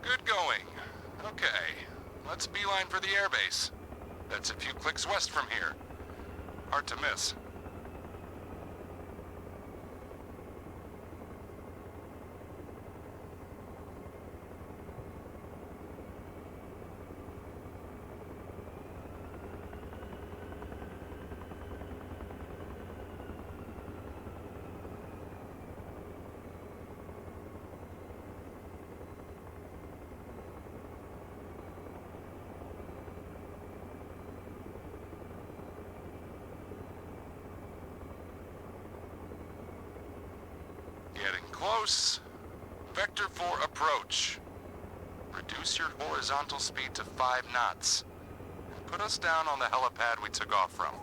Good going. Okay, let's beeline for the airbase. That's a few clicks west from here. Hard to miss. Getting close. Vector 4 approach. Reduce your horizontal speed to 5 knots. And put us down on the helipad we took off from.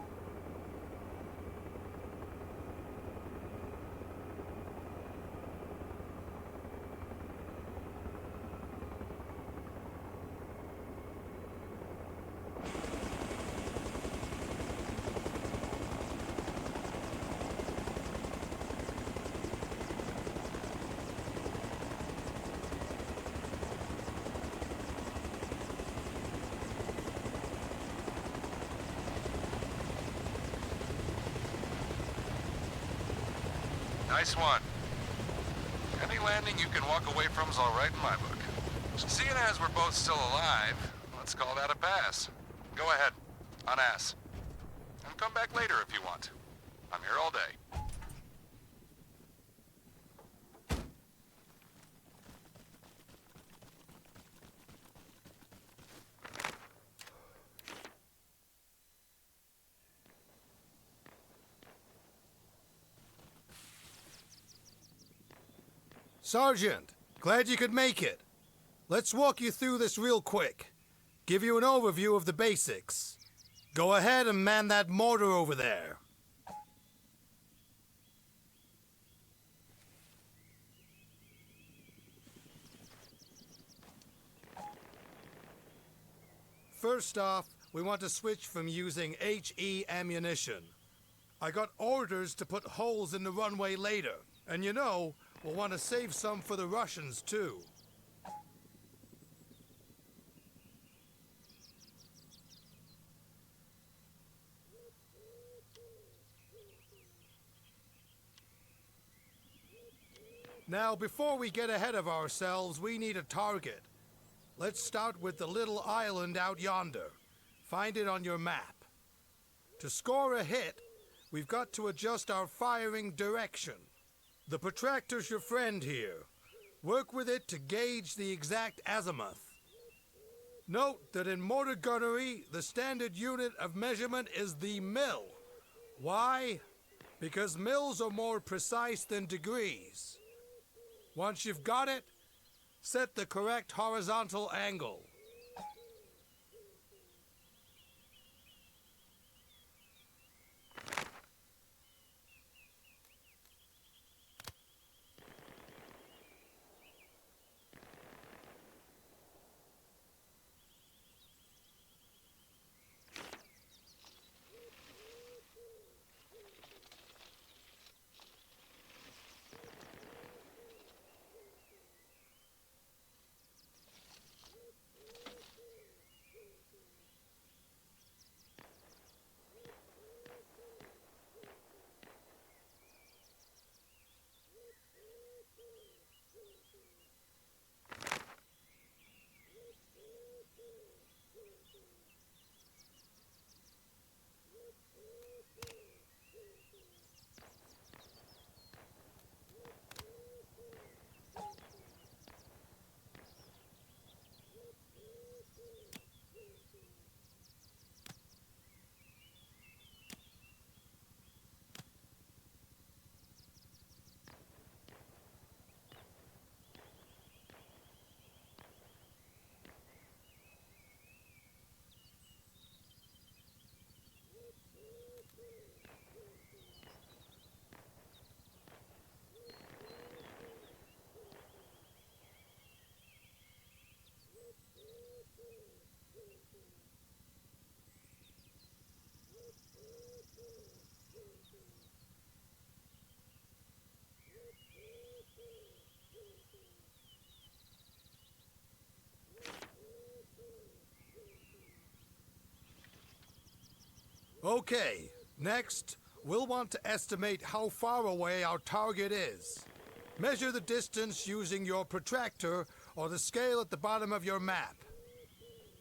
Nice one. Any landing you can walk away from's all right in my book. Seeing as we're both still alive, let's call that a pass. Go ahead, unass. And come back later if you want. I'm here all day. Sergeant, glad you could make it. Let's walk you through this real quick. Give you an overview of the basics. Go ahead and man that mortar over there. First off, we want to switch from using HE ammunition. I got orders to put holes in the runway later, and you know, we'll want to save some for the Russians, too. Now, before we get ahead of ourselves, we need a target. Let's start with the little island out yonder. Find it on your map. To score a hit, we've got to adjust our firing direction. The protractor's your friend here. Work with it to gauge the exact azimuth. Note that in mortar gunnery, the standard unit of measurement is the mil. Why? Because mils are more precise than degrees. Once you've got it, set the correct horizontal angle. Okay, next, we'll want to estimate how far away our target is. Measure the distance using your protractor or the scale at the bottom of your map.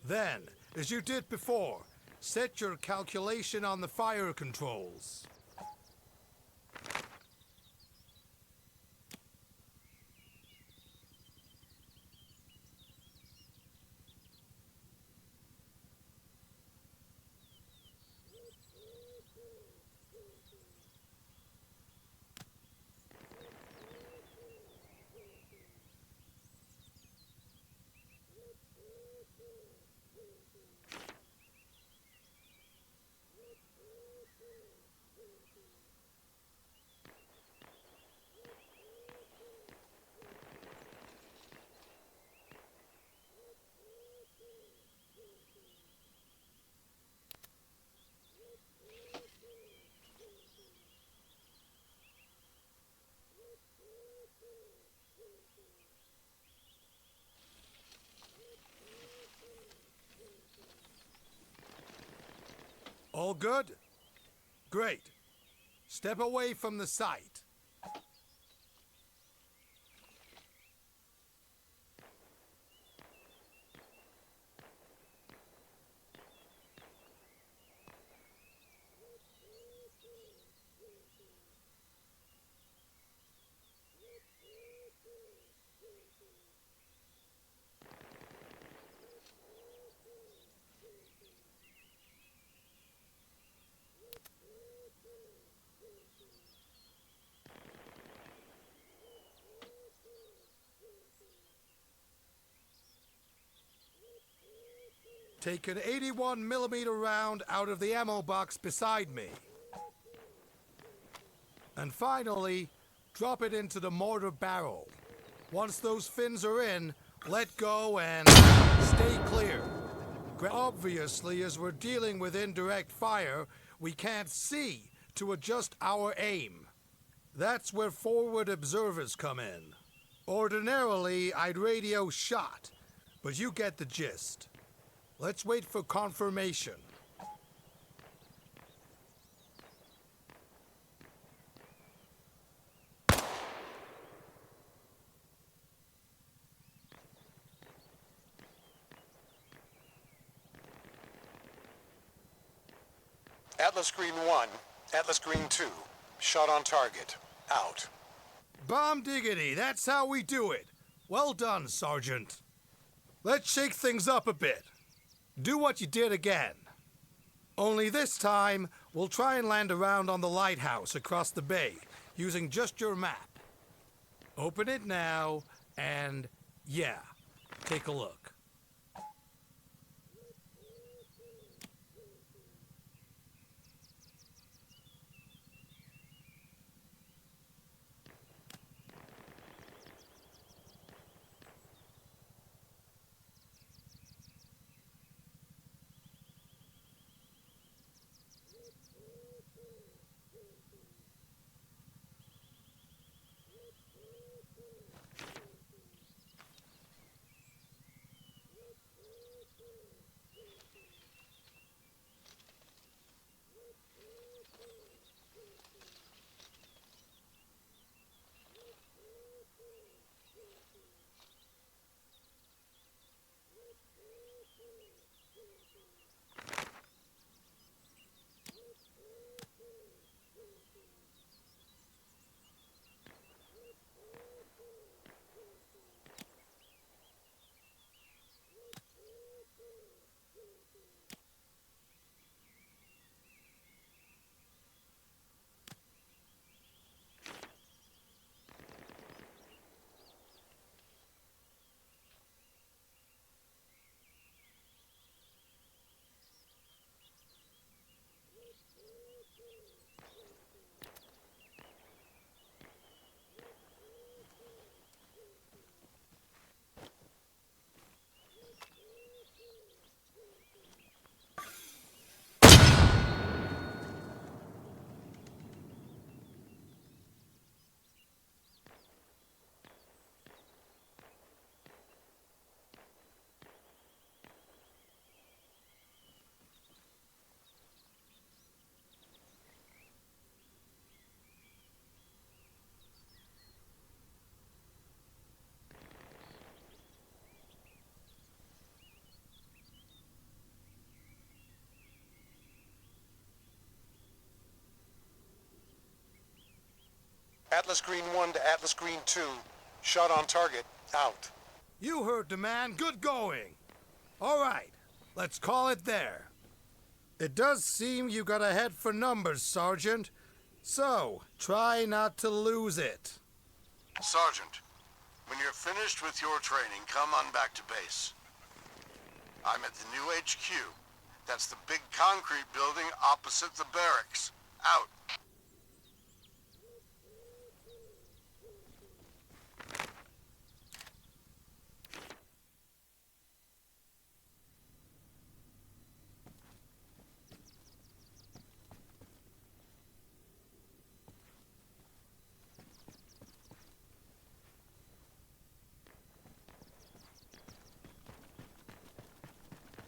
Then, as you did before, set your calculation on the fire controls. All good? Great. Step away from the site. Take an 81mm round out of the ammo box beside me. And finally, drop it into the mortar barrel. Once those fins are in, let go and stay clear. Obviously, as we're dealing with indirect fire, we can't see to adjust our aim. That's where forward observers come in. Ordinarily, I'd radio shot, but you get the gist. Let's wait for confirmation. Atlas Green 1, Atlas Green 2, shot on target, out. Bomb diggity, that's how we do it. Well done, Sergeant. Let's shake things up a bit. Do what you did again. Only this time, we'll try and land around on the lighthouse across the bay, using just your map. Open it now, and yeah, take a look. Atlas Green 1 to Atlas Green 2, shot on target, out. You heard the man. Good going. All right, let's call it there. It does seem you got a head for numbers, Sergeant. So, try not to lose it. Sergeant, when you're finished with your training, come on back to base. I'm at the new HQ. That's the big concrete building opposite the barracks. Out.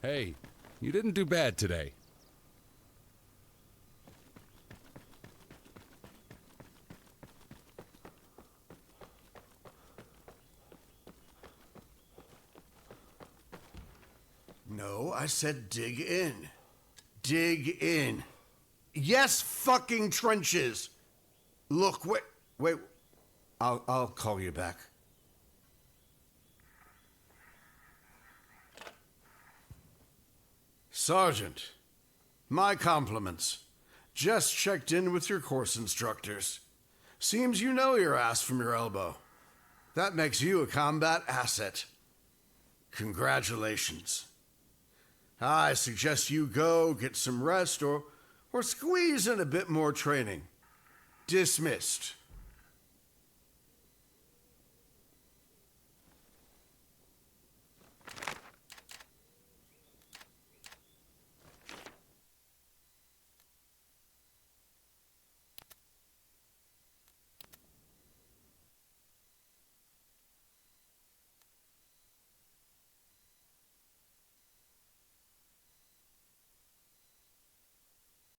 Hey, you didn't do bad today. No, I said dig in. Dig in. Yes, fucking trenches. Look, wait. I'll call you back. Sergeant, my compliments. Just checked in with your course instructors. Seems you know your ass from your elbow. That makes you a combat asset. Congratulations. I suggest you go get some rest or squeeze in a bit more training. Dismissed.